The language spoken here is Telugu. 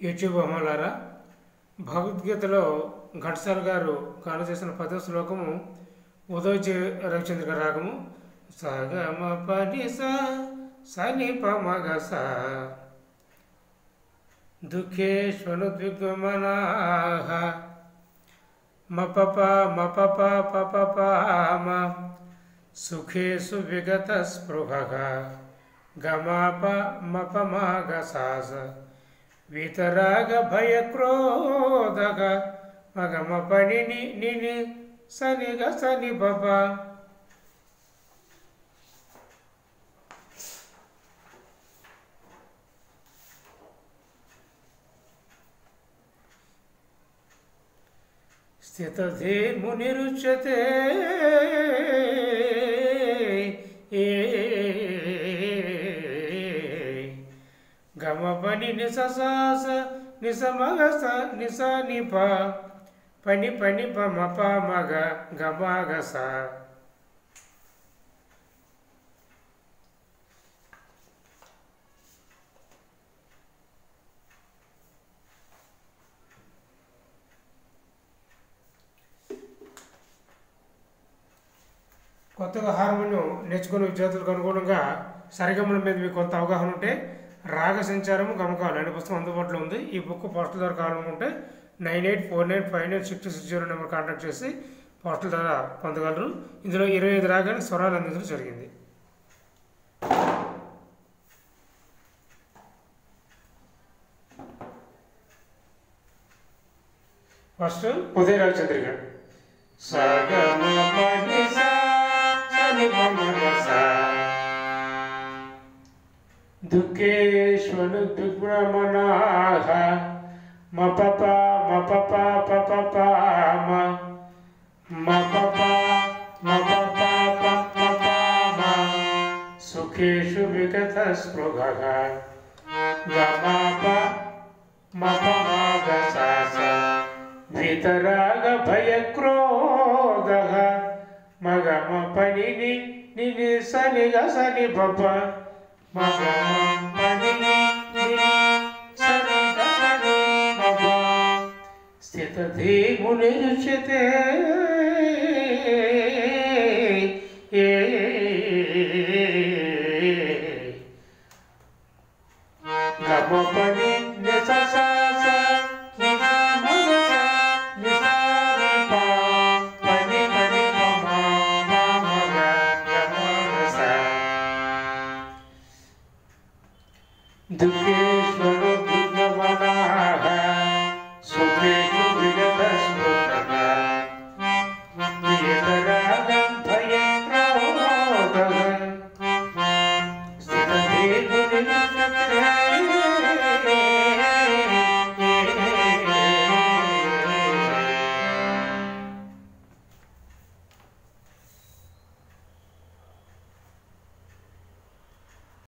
యూట్యూబ్ అమ్మలారా, భగవద్గీతలో ఘంటసాల గారు గానం చేసిన 10వ శ్లోకము ఉదయ్ రవిచంద్ర రాగము సగమ పని సని పమగ స దుఃఖేష్వనుద్విగ్మనా మపప మపప పపప సుఖేషు విగత స్పృహ గమాప మపమాగ సాస వితరాగ భయ క్రోధగ మగమ పని నిని సనిగ సని బబ. స్థితధే మునిరుచ్యతే గమ పని నిససాస నిసమగస నిస నిప పని పని పమప మగ గమగస. కొత్తగా హార్మోనియం నేర్చుకునే విద్యార్థులకు అనుగుణంగా సరిగమల మీద మీకు కొంత అవగాహన ఉంటే రాగ సంచారము గమకాలు అనే పుస్తకం అందుబాటులో ఉంది. ఈ బుక్ పోస్టల్ ద్వారా కావాలనుకుంటే 9849596660 నెంబర్ కాంటాక్ట్ చేసి పోస్టల్ ద్వారా పొందగలరు. ఇందులో 25 రాగానికి స్వరాలు అందించడం జరిగింది. ఫస్ట్ ఉదయ రవిచంద్రిక దుఃఖేష్వనుద్విగ్మనాః మపప మపప పపప మపప మపప పపప సుఖేషు విగత స్పృహః గమాప మపమాగ సాస వితరాగ భయ క్రోధః మగమ పని నిని సనిగ సని బబ మగమ పని నిని సనిగ సని బబ. స్థితధీ మునిరుచ్యతే గమ పని నిససాస